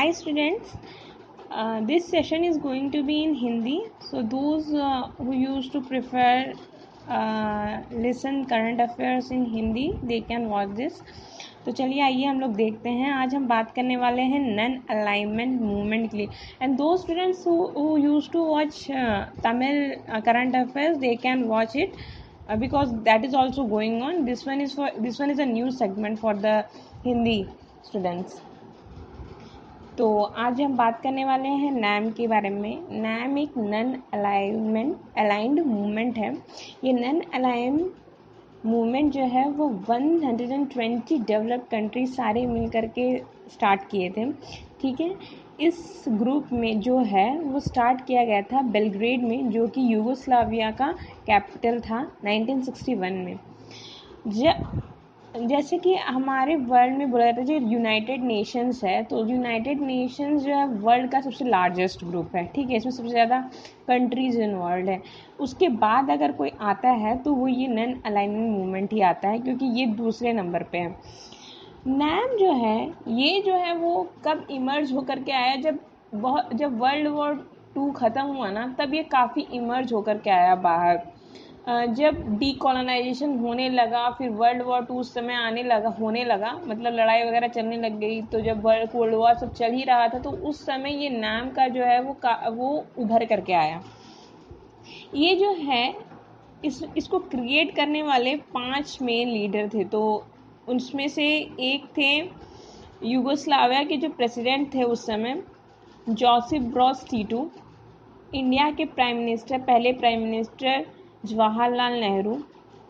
Hi students, this session is going to be in Hindi. So those who used to prefer listen current affairs in Hindi, they can watch this. तो चलिए आइए हम लोग देखते हैं. आज हम बात करने वाले हैं नन अलाइनमेंट मूवमेंट के लिए. एंड दो students who used to watch Tamil current affairs, they can watch it because that is also going on. This one is a new segment for the Hindi students. तो आज हम बात करने वाले हैं नैम के बारे में. नैम एक नन अलाइंड मूवमेंट है. ये नन अलाइंड मूवमेंट जो है वो 120 डेवलप्ड कंट्री सारे मिल करके स्टार्ट किए थे. ठीक है, इस ग्रुप में जो है वो स्टार्ट किया गया था बेलग्रेड में, जो कि यूगोस्लाविया का कैपिटल था 1961 में. जैसे कि हमारे वर्ल्ड में बोला जाता है जो यूनाइटेड नेशंस है, तो यूनाइटेड नेशंस जो है वर्ल्ड का सबसे लार्जेस्ट ग्रुप है. ठीक है, इसमें सबसे ज़्यादा कंट्रीज इन्वॉल्व है. उसके बाद अगर कोई आता है तो वो ये नन अलाइनमेंट मूवमेंट ही आता है, क्योंकि ये दूसरे नंबर पे है. नैम जो है ये जो है वो कब इमर्ज होकर के आया, जब वर्ल्ड वॉर 2 ख़त्म हुआ ना, तब ये काफ़ी इमर्ज होकर के आया बाहर. जब डीकोलोनाइजेशन होने लगा, फिर वर्ल्ड वॉर 2 उस समय होने लगा, मतलब लड़ाई वगैरह चलने लग गई. तो जब कोल्ड वॉर सब चल ही रहा था, तो उस समय ये नाम का जो है वो उभर करके आया. ये जो है इसको क्रिएट करने वाले 5 मेन लीडर थे. तो उसमें से एक थे यूगोस्लाविया के जो प्रेसिडेंट थे उस समय, जोसेफ ब्रोज टीटो. इंडिया के पहले prime minister Jawaharlal Nehru.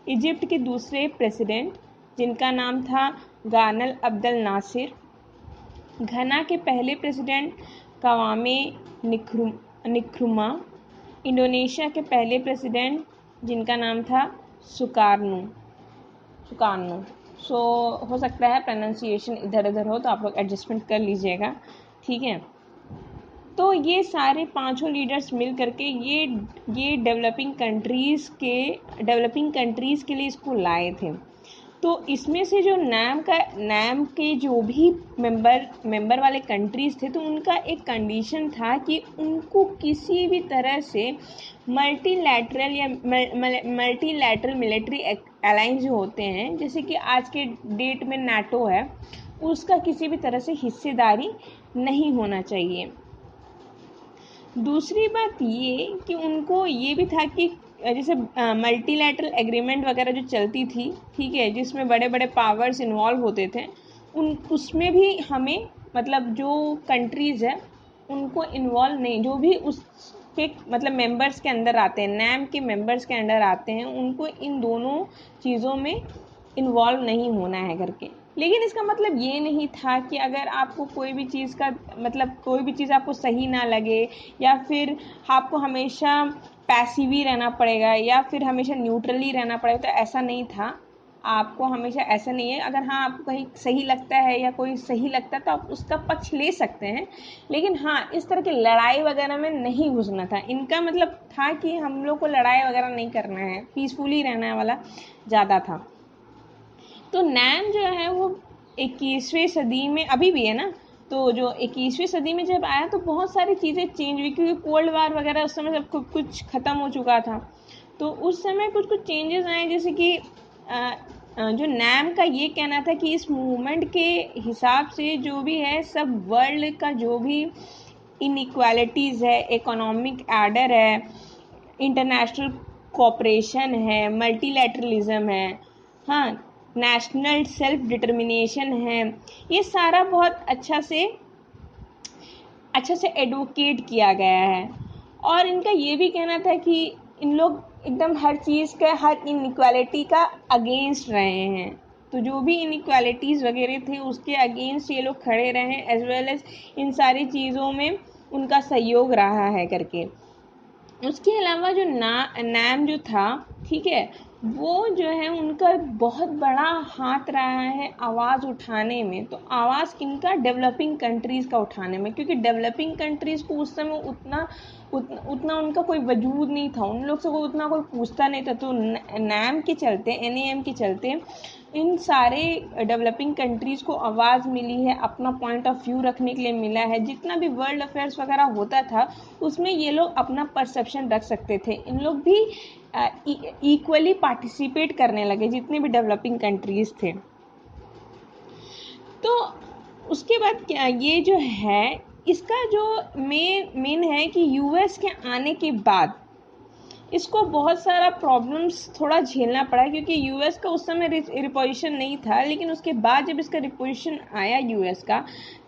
Egypt के दूसरे प्रेसिडेंट जिनका नाम था गानल अब्दल नासिर. घना के पहले प्रेसिडेंट कवामे निक्रुमा. इंडोनेशिया के पहले प्रेसिडेंट जिनका नाम था सुकारनो. सो हो सकता है प्रोनाउंसिएशन इधर उधर हो, तो आप लोग एडजस्टमेंट कर लीजिएगा. ठीक है, तो ये सारे 5 लीडर्स मिल करके ये डेवलपिंग कंट्रीज़ के लिए इसको लाए थे. तो इसमें से जो नैम के जो भी मेंबर वाले कंट्रीज़ थे, तो उनका एक कंडीशन था कि उनको किसी भी तरह से मल्टीलैटरल मिलिट्री अलायंस जो होते हैं, जैसे कि आज के डेट में नाटो है, उसका किसी भी तरह से हिस्सेदारी नहीं होना चाहिए. दूसरी बात ये कि उनको ये भी था कि जैसे मल्टीलैटरल एग्रीमेंट वगैरह जो चलती थी, ठीक है, जिसमें बड़े बड़े पावर्स इन्वॉल्व होते थे, उसमें भी हमें मतलब जो कंट्रीज़ है उनको इन्वॉल्व नहीं, जो भी उसके मतलब मेंबर्स के अंदर आते हैं, नैम के मेंबर्स के अंदर आते हैं, उनको इन दोनों चीज़ों में इन्वॉल्व नहीं होना है करके. लेकिन इसका मतलब ये नहीं था कि अगर आपको कोई भी चीज़ आपको सही ना लगे, या फिर आपको हमेशा पैसिव ही रहना पड़ेगा, या फिर हमेशा न्यूट्रली रहना पड़ेगा. तो ऐसा नहीं था. आपको हमेशा ऐसा नहीं है. अगर हाँ आपको कहीं सही लगता है या कोई सही लगता है तो आप उसका पक्ष ले सकते हैं, लेकिन हाँ इस तरह की लड़ाई वगैरह में नहीं घुसना था. इनका मतलब था कि हम लोग को लड़ाई वगैरह नहीं करना है, पीसफुली रहने वाला ज़्यादा था. तो नैम जो है वो 21वीं सदी में अभी भी है ना, तो जो 21वीं सदी में जब आया तो बहुत सारी चीज़ें चेंज हुई, क्योंकि कोल्ड वार वगैरह उस समय सब कुछ ख़त्म हो चुका था. तो उस समय कुछ चेंजेस आए, जैसे कि जो नैम का ये कहना था कि इस मूवमेंट के हिसाब से जो भी है सब वर्ल्ड का जो भी इनइक्वालिटीज़ है, इकोनॉमिक आर्डर है, इंटरनेशनल कोऑपरेशन है, मल्टीलैटरलिज्म है, हाँ नेशनल सेल्फ डिटर्मिनेशन है, ये सारा बहुत अच्छा से एडवोकेट किया गया है. और इनका ये भी कहना था कि इन लोग एकदम हर चीज़ का, हर इनइक्वालिटी का अगेंस्ट रहे हैं. तो जो भी इनइक्वालिटीज़ वगैरह थे उसके अगेंस्ट ये लोग खड़े रहे, एज वेल एज इन सारी चीज़ों में उनका सहयोग रहा है करके. उसके अलावा जो नैम जो था, ठीक है, वो जो है उनका बहुत बड़ा हाथ रहा है आवाज़ उठाने में। तो आवाज़ किनका? डेवलपिंग कंट्रीज़ का उठाने में, क्योंकि डेवलपिंग कंट्रीज़ को उस समय उतना उनका कोई वजूद नहीं था, उन लोग से कोई उतना कोई पूछता नहीं था। तो NAM के चलते, NAM के चलते इन सारे डेवलपिंग कंट्रीज़ को आवाज़ मिली है, अपना पॉइंट ऑफ व्यू रखने के लिए मिला है। जितना भी वर्ल्ड अफेयर्स वगैरह होता था उसमें ये लोग अपना परसेप्शन रख सकते थे। इन लोग भी इक्वली पार्टिसिपेट करने लगे जितने भी डेवलपिंग कंट्रीज़ थे। तो उसके बाद क्या ये जो है इसका जो मेन है कि US के आने के बाद इसको बहुत सारा प्रॉब्लम्स थोड़ा झेलना पड़ा, क्योंकि US का उस समय रिपोजिशन नहीं था, लेकिन उसके बाद जब इसका रिपोजिशन आया US का,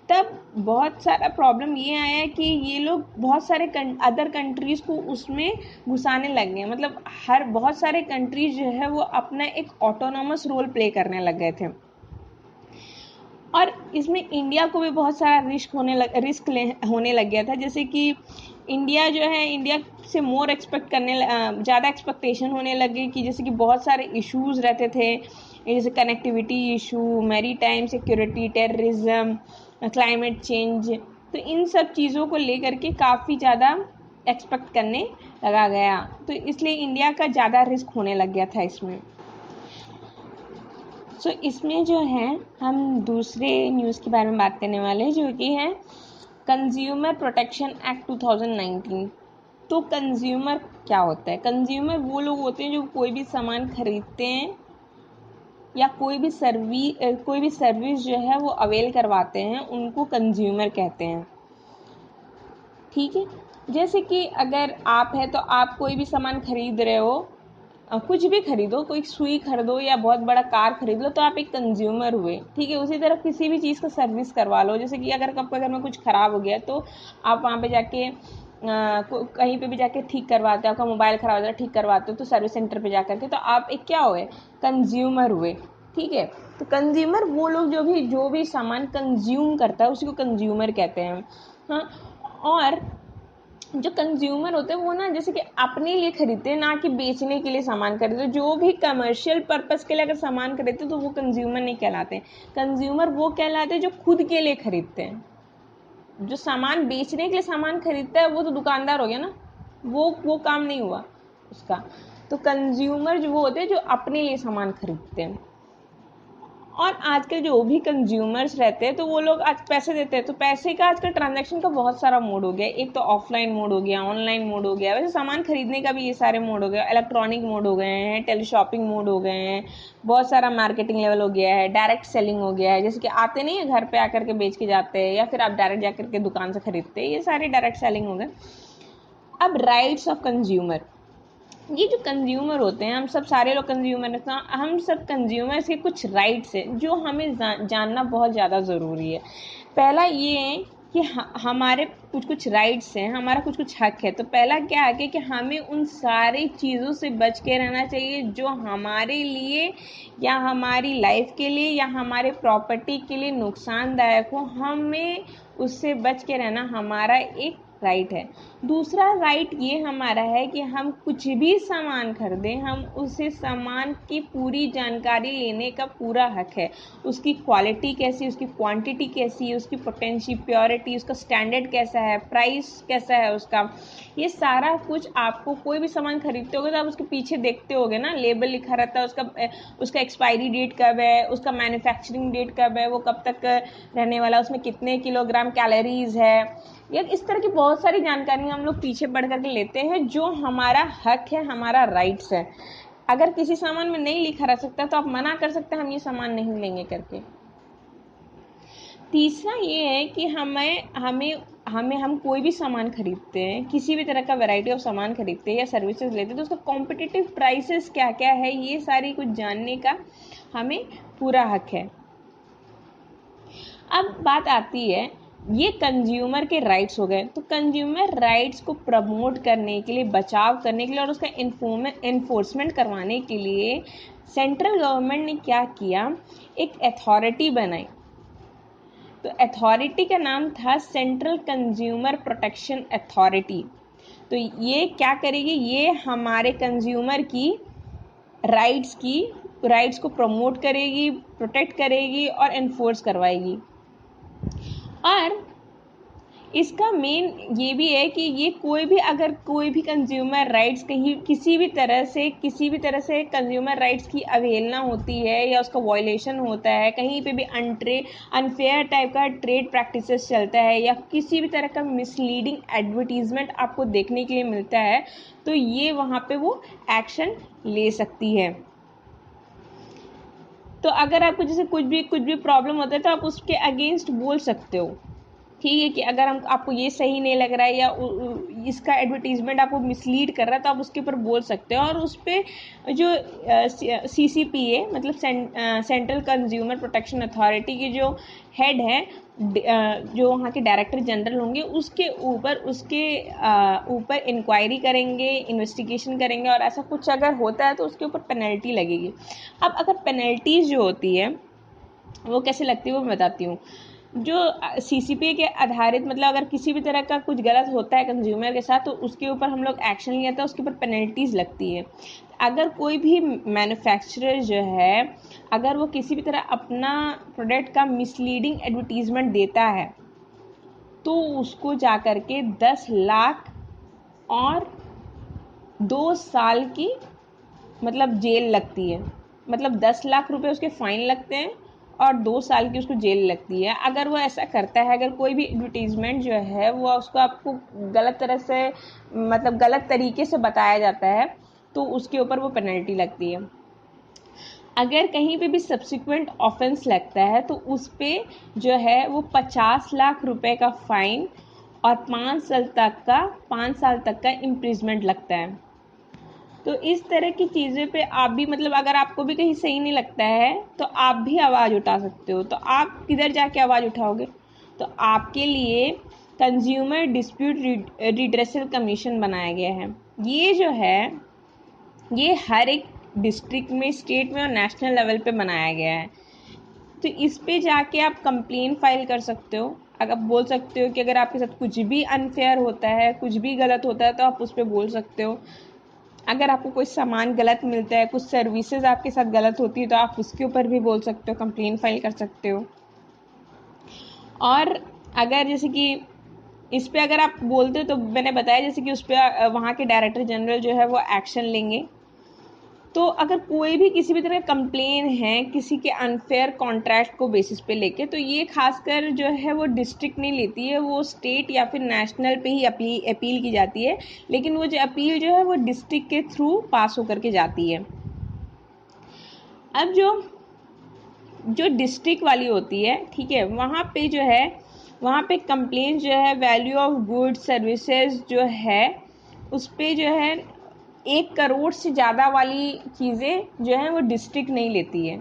तब बहुत सारा प्रॉब्लम ये आया कि ये लोग बहुत सारे अदर कंट्रीज़ को उसमें घुसाने लग गए। मतलब बहुत सारे कंट्रीज जो है वो अपना एक ऑटोनॉमस रोल प्ले करने लग गए थे, और इसमें इंडिया को भी बहुत सारा रिस्क होने लग गया था। जैसे कि इंडिया जो है, इंडिया से मोर एक्सपेक्ट करने ज़्यादा एक्सपेक्टेशन होने लगे कि जैसे कि बहुत सारे इश्यूज़ रहते थे, जैसे connectivity issue, maritime security, terrorism, climate change. तो इन सब चीज़ों को लेकर के काफ़ी ज़्यादा एक्सपेक्ट करने लगा गया, तो इसलिए इंडिया का ज़्यादा रिस्क होने लग गया था इसमें। सो इसमें जो है हम दूसरे न्यूज़ के बारे में बात करने वाले हैं, जो कि है कंज्यूमर प्रोटेक्शन एक्ट 2019। तो कंज्यूमर क्या होता है? कंज्यूमर वो लोग होते हैं जो कोई भी सामान खरीदते हैं या कोई भी सर्विस जो है वो अवेल करवाते हैं, उनको कंज्यूमर कहते हैं। ठीक है, जैसे कि अगर आप है तो आप कोई भी सामान खरीद रहे हो, कुछ भी खरीदो, कोई सुई खरीदो या बहुत बड़ा कार खरीद लो, तो आप एक कंज्यूमर हुए। ठीक है, उसी तरह किसी भी चीज़ का सर्विस करवा लो। जैसे कि अगर आपके घर में कुछ ख़राब हो गया तो आप वहाँ पे जाके कहीं पे भी जाके ठीक करवाते हो, आपका मोबाइल ख़राब हो जाता है ठीक करवाते हो तो सर्विस सेंटर पे जा करके, तो आप एक क्या हुए? कंज्यूमर हुए। ठीक है, तो कंज्यूमर वो लोग जो भी सामान कंज्यूम करता है उसी को कंज्यूमर कहते हैं। हाँ, और जो कंज्यूमर होते हैं वो ना जैसे कि अपने लिए खरीदते हैं, ना कि बेचने के लिए सामान खरीदते हैं। जो भी कमर्शियल पर्पस के लिए अगर सामान खरीदते हैं तो वो कंज्यूमर नहीं कहलाते। कंज्यूमर वो कहलाते हैं जो खुद के लिए खरीदते हैं। जो सामान बेचने के लिए सामान खरीदता है वो तो दुकानदार हो गया ना, वो काम नहीं हुआ उसका। तो कंज्यूमर जो वो होते हैं जो अपने लिए सामान खरीदते हैं। और आजकल जो भी कंज्यूमर्स रहते हैं तो वो लोग आज पैसे देते हैं, तो पैसे का आजकल ट्रांजैक्शन का बहुत सारा मोड हो गया। एक तो ऑफलाइन मोड हो गया, ऑनलाइन मोड हो गया, वैसे सामान खरीदने का भी ये सारे मोड हो गया। इलेक्ट्रॉनिक मोड हो गए हैं, टेलीशॉपिंग मोड हो गए हैं, बहुत सारा मार्केटिंग लेवल हो गया है, डायरेक्ट सेलिंग हो गया है। जैसे कि आते नहीं है घर पे आकर के बेच के जाते हैं, या फिर आप डायरेक्ट जाकर के दुकान से खरीदते हैं, ये सारे डायरेक्ट सेलिंग हो गए। अब राइट्स ऑफ कंज्यूमर, ये जो कंज्यूमर होते हैं, हम सब सारे लोग कंज्यूमर हैं, हम सब कंज्यूमर्स के कुछ राइट्स हैं जो हमें जानना बहुत ज़्यादा ज़रूरी है। पहला ये है कि हमारे कुछ राइट्स हैं, हमारा कुछ हक है। तो पहला क्या है कि हमें उन सारी चीज़ों से बच के रहना चाहिए जो हमारे लिए या हमारी लाइफ के लिए या हमारे प्रॉपर्टी के लिए नुकसानदायक हो। हमें उससे बच के रहना हमारा एक राइट है। दूसरा राइट ये हमारा है कि हम कुछ भी सामान खरीदें, हम उसे सामान की पूरी जानकारी लेने का पूरा हक है। उसकी क्वालिटी कैसी, उसकी क्वांटिटी कैसी है, उसकी पोटेंशियल प्योरिटी, उसका स्टैंडर्ड कैसा है, प्राइस कैसा है उसका, ये सारा कुछ आपको कोई भी सामान खरीदते होगे तो आप उसके पीछे देखते होगे ना, लेबल लिखा रहता है उसका एक्सपायरी डेट कब है, उसका मैन्युफैक्चरिंग डेट कब है, वो कब तक रहने वाला, उसमें कितने किलोग्राम कैलोरीज है, या इस तरह की बहुत सारी जानकारी हम लोग पीछे पढ़ करके लेते हैं जो हमारा हक है, हमारा राइट्स है। अगर किसी सामान में नहीं लिखा रह सकता तो आप मना कर सकते हैं हम ये सामान नहीं लेंगे करके। तीसरा ये है कि हम कोई भी सामान खरीदते हैं, किसी भी तरह का वैरायटी ऑफ सामान खरीदते हैं या सर्विसेज लेते हैं तो उसका कॉम्पिटिटिव प्राइसेस क्या क्या है, ये सारी कुछ जानने का हमें पूरा हक है। अब बात आती है, ये कंज्यूमर के राइट्स हो गए। तो कंज्यूमर राइट्स को प्रमोट करने के लिए, बचाव करने के लिए और उसका इन्फोर्समेंट करवाने के लिए सेंट्रल गवर्नमेंट ने क्या किया, एक अथॉरिटी बनाई। तो अथॉरिटी का नाम था सेंट्रल कंज्यूमर प्रोटेक्शन अथॉरिटी। तो ये क्या करेगी, ये हमारे कंज्यूमर की राइट्स को प्रमोट करेगी, प्रोटेक्ट करेगी और एनफोर्स करवाएगी। और इसका मेन ये भी है कि ये अगर कोई भी कंज्यूमर राइट्स कहीं किसी भी तरह से कंज्यूमर राइट्स की अवहेलना होती है या उसका वायलेशन होता है, कहीं पे भी अनफेयर टाइप का ट्रेड प्रैक्टिसेस चलता है या किसी भी तरह का मिसलीडिंग एडवर्टीजमेंट आपको देखने के लिए मिलता है, तो ये वहाँ पे वो एक्शन ले सकती है। तो अगर आपको जैसे कुछ भी प्रॉब्लम होता है तो आप उसके अगेंस्ट बोल सकते हो, ठीक है, कि अगर आपको ये सही नहीं लग रहा है या इसका एडवर्टीजमेंट आपको मिसलीड कर रहा है तो आप उसके ऊपर बोल सकते हो। और उस पर जो CCPA मतलब सेंट्रल कंज्यूमर प्रोटेक्शन अथॉरिटी के जो हेड हैं, जो वहाँ के डायरेक्टर जनरल होंगे, उसके ऊपर इंक्वायरी करेंगे, इन्वेस्टिगेशन करेंगे और ऐसा कुछ अगर होता है तो उसके ऊपर पेनल्टी लगेगी। अब अगर पेनल्टीज जो होती है वो कैसे लगती है वो मैं बताती हूँ। जो CCPA के आधारित मतलब अगर किसी भी तरह का कुछ गलत होता है कंज्यूमर के साथ तो उसके ऊपर हम लोग एक्शन लिया था, उसके ऊपर पेनल्टीज़ लगती है। अगर कोई भी मैन्युफैक्चरर जो है अगर वो किसी भी तरह अपना प्रोडक्ट का मिसलीडिंग एडवर्टीजमेंट देता है तो उसको जा कर के 10 लाख और 2 साल की मतलब जेल लगती है। मतलब 10 लाख रुपए उसके फाइन लगते हैं और 2 साल की उसको जेल लगती है अगर वो ऐसा करता है। अगर कोई भी एडवर्टीजमेंट जो है वो उसको आपको गलत तरह से मतलब गलत तरीके से बताया जाता है तो उसके ऊपर वो पेनल्टी लगती है। अगर कहीं पे भी सब्सिक्वेंट ऑफेंस लगता है तो उस पर जो है वो 50 लाख रुपए का फाइन और 5 साल तक का इम्प्रिजमेंट लगता है। तो इस तरह की चीज़ों पे आप भी मतलब अगर आपको भी कहीं सही नहीं लगता है तो आप भी आवाज़ उठा सकते हो। तो आप किधर जाके आवाज़ उठाओगे? तो आपके लिए कंज्यूमर डिस्प्यूट रिड्रेसल कमीशन बनाया गया है। ये जो है ये हर एक डिस्ट्रिक्ट में, स्टेट में और नेशनल लेवल पे बनाया गया है। तो इस पे जाके आप कंप्लेन फाइल कर सकते हो। अगर बोल सकते हो कि अगर आपके साथ कुछ भी अनफेयर होता है, कुछ भी गलत होता है तो आप उस पर बोल सकते हो। अगर आपको कोई सामान गलत मिलता है, कुछ सर्विसेज आपके साथ गलत होती है तो आप उसके ऊपर भी बोल सकते हो, कंप्लेन फाइल कर सकते हो। और अगर जैसे कि इस पे अगर आप बोलते हो तो मैंने बताया जैसे कि उस पर वहाँ के डायरेक्टर जनरल जो है वो एक्शन लेंगे। तो अगर कोई भी किसी भी तरह का कंप्लेन है किसी के अनफेयर कॉन्ट्रैक्ट को बेसिस पे लेके तो ये खासकर जो है वो डिस्ट्रिक्ट नहीं लेती है, वो स्टेट या फिर नेशनल पे ही अपील की जाती है। लेकिन वो जो अपील जो है वो डिस्ट्रिक्ट के थ्रू पास होकर के जाती है। अब जो डिस्ट्रिक्ट वाली होती है, ठीक है, वहाँ पे जो है वहाँ पे कंप्लेन जो है वैल्यू ऑफ गुड्स सर्विसेज जो है उस पे जो है 1 करोड़ से ज़्यादा वाली चीज़ें जो हैं वो डिस्ट्रिक्ट नहीं लेती है।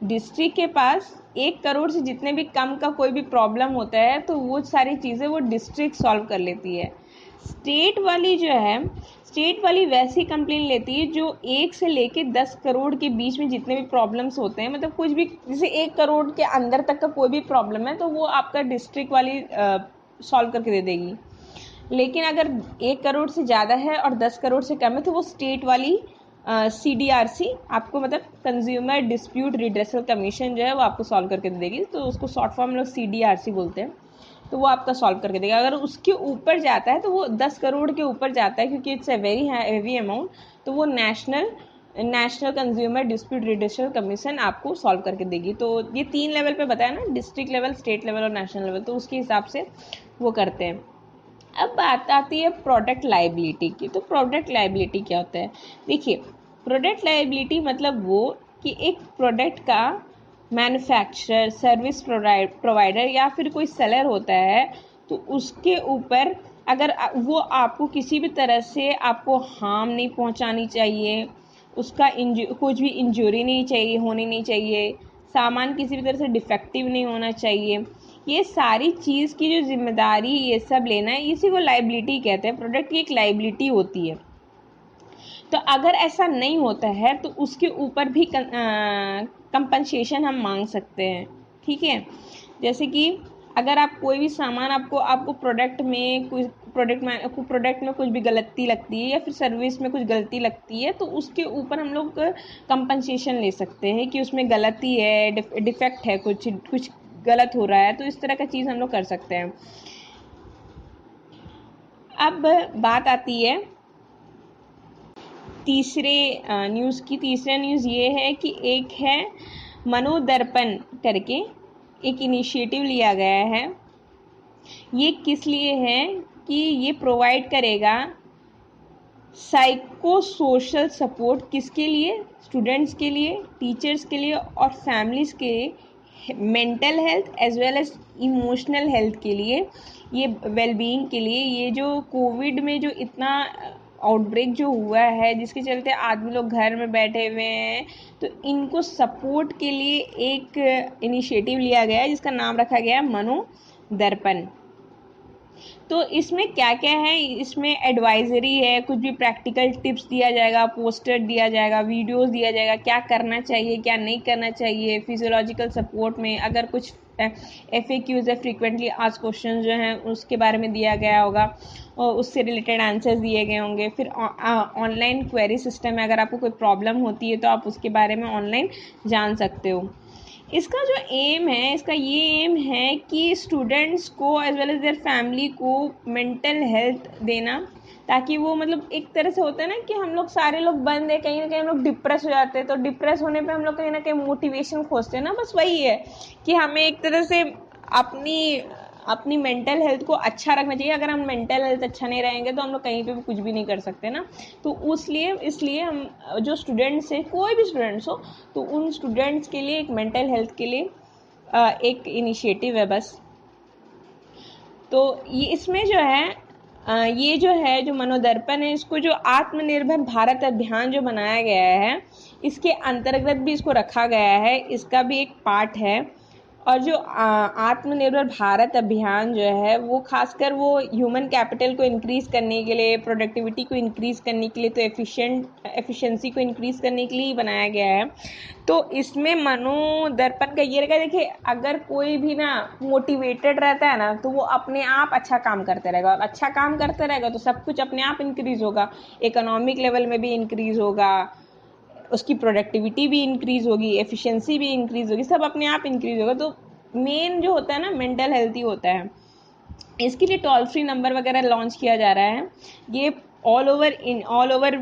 डिस्ट्रिक्ट के पास 1 करोड़ से जितने भी कम का कोई भी प्रॉब्लम होता है तो वो सारी चीज़ें वो डिस्ट्रिक्ट सॉल्व कर लेती है। स्टेट वाली वैसी कंप्लेन लेती है जो 1 से लेके 10 करोड़ के बीच में जितने भी प्रॉब्लम्स होते हैं, मतलब कुछ भी जैसे 1 करोड़ के अंदर तक का कोई भी प्रॉब्लम है तो वो आपका डिस्ट्रिक्ट वाली सॉल्व करके दे देगी। लेकिन अगर 1 करोड़ से ज़्यादा है और 10 करोड़ से कम है तो वो स्टेट वाली CDRC आपको मतलब कंज्यूमर डिस्प्यूट रिड्रेसल कमीशन जो है वो आपको सॉल्व करके दे देगी। तो उसको शॉर्ट फॉर्म लोग CDRC बोलते हैं। तो वो आपका सॉल्व करके देगा। अगर उसके ऊपर जाता है तो वो 10 करोड़ के ऊपर जाता है क्योंकि it's a very heavy amount, तो वो national consumer dispute redressal commission आपको सॉल्व करके देगी। तो ये 3 लेवल पे बताया ना, डिस्ट्रिक्ट लेवल, स्टेट लेवल और नेशनल लेवल, तो उसके हिसाब से वो करते हैं। अब बात आती है प्रोडक्ट लायबिलिटी की। तो प्रोडक्ट लायबिलिटी क्या होता है? देखिए, प्रोडक्ट लायबिलिटी मतलब वो कि एक प्रोडक्ट का मैन्युफैक्चरर, सर्विस प्रोवाइडर या फिर कोई सेलर होता है तो उसके ऊपर अगर वो आपको किसी भी तरह से आपको हार्म नहीं पहुंचानी चाहिए, उसका कुछ भी इंजरी नहीं चाहिए, होनी नहीं चाहिए, सामान किसी भी तरह से डिफेक्टिव नहीं होना चाहिए, ये सारी चीज़ की जो जिम्मेदारी ये सब लेना है, इसी को लाइबिलिटी कहते हैं। प्रोडक्ट की एक लाइबिलिटी होती है। तो अगर ऐसा नहीं होता है तो उसके ऊपर भी कंपनसेशन हम मांग सकते हैं, ठीक है। जैसे कि अगर आप कोई भी सामान आपको प्रोडक्ट में कुछ भी गलती लगती है या फिर सर्विस में कुछ गलती लगती है तो उसके ऊपर हम लोग कंपनसेशन ले सकते हैं कि उसमें गलती है, डिफेक्ट है, कुछ गलत हो रहा है, तो इस तरह का चीज़ हम लोग कर सकते हैं। अब बात आती है तीसरे न्यूज़ की। तीसरा न्यूज़ ये है कि एक है मनोदर्पण करके एक इनिशिएटिव लिया गया है। ये किस लिए है कि ये प्रोवाइड करेगा साइको सोशल सपोर्ट, किसके लिए? स्टूडेंट्स के लिए, टीचर्स के लिए और फैमिलीज़ के mental health as well as emotional health के लिए, ये वेलबींग के लिए। ये जो कोविड में जो इतना आउटब्रेक जो हुआ है जिसके चलते आदमी लोग घर में बैठे हुए हैं, तो इनको सपोर्ट के लिए एक इनिशिएटिव लिया गया है जिसका नाम रखा गया है मनोदर्पण। तो इसमें क्या क्या है? इसमें एडवाइजरी है, कुछ भी प्रैक्टिकल टिप्स दिया जाएगा, पोस्टर दिया जाएगा, वीडियोस दिया जाएगा, क्या करना चाहिए क्या नहीं करना चाहिए। फिजियोलॉजिकल सपोर्ट में अगर कुछ FAQs है, फ्रीक्वेंटली आस्क्ड क्वेश्चन जो हैं उसके बारे में दिया गया होगा और उससे रिलेटेड आंसर्स दिए गए होंगे। फिर ऑनलाइन क्वेरी सिस्टम है, अगर आपको कोई प्रॉब्लम होती है तो आप उसके बारे में ऑनलाइन जान सकते हो। इसका जो एम है, इसका ये एम है कि स्टूडेंट्स को as well as their family को मेंटल हेल्थ देना, ताकि वो मतलब एक तरह से होता है ना कि हम लोग सारे लोग बंद है, कहीं ना कहीं हम लोग डिप्रेस हो जाते हैं, तो डिप्रेस होने पे हम लोग कहीं ना कहीं मोटिवेशन खोजते हैं ना। बस वही है कि हमें एक तरह से अपनी मेंटल हेल्थ को अच्छा रखना चाहिए। अगर हम मेंटल हेल्थ अच्छा नहीं रहेंगे तो हम लोग कहीं पे भी कुछ भी नहीं कर सकते ना। तो इसलिए हम जो स्टूडेंट्स हैं, कोई भी स्टूडेंट्स हो, तो उन स्टूडेंट्स के लिए एक मेंटल हेल्थ के लिए एक इनिशिएटिव है बस। तो ये इसमें जो है ये जो मनोदर्पण है, इसको जो आत्मनिर्भर भारत अभियान जो बनाया गया है, इसके अंतर्गत भी इसको रखा गया है, इसका भी एक पार्ट है। और जो आत्मनिर्भर भारत अभियान जो है वो खासकर वो ह्यूमन कैपिटल को इंक्रीज़ करने के लिए, प्रोडक्टिविटी को इंक्रीज़ करने के लिए, तो एफिशिएंसी को इंक्रीज़ करने के लिए ही बनाया गया है। तो इसमें मनोदर्पण का ये रहेगा, देखिए अगर कोई भी ना मोटिवेटेड रहता है ना तो वो अपने आप अच्छा काम करते रहेगा, और अच्छा काम करते रहेगा तो सब कुछ अपने आप इंक्रीज़ होगा, इकोनॉमिक लेवल में भी इंक्रीज़ होगा, उसकी प्रोडक्टिविटी भी इंक्रीज़ होगी, एफिशिएंसी भी इंक्रीज़ होगी, सब अपने आप इंक्रीज़ होगा। तो मेन जो होता है ना मेंटल हेल्थ ही होता है। इसके लिए टोल फ्री नंबर वगैरह लॉन्च किया जा रहा है। ये ऑल ओवर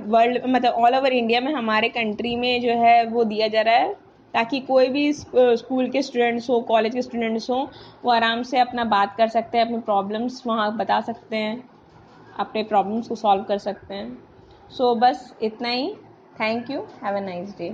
वर्ल्ड, मतलब ऑल ओवर इंडिया में, हमारे कंट्री में जो है वो दिया जा रहा है, ताकि कोई भी स्कूल के स्टूडेंट्स हो, कॉलेज के स्टूडेंट्स हो, वो आराम से अपना बात कर सकते हैं, अपनी प्रॉब्लम्स वहाँ बता सकते हैं, अपने प्रॉब्लम्स को सॉल्व कर सकते हैं। सो बस इतना ही। Thank you, have a nice day.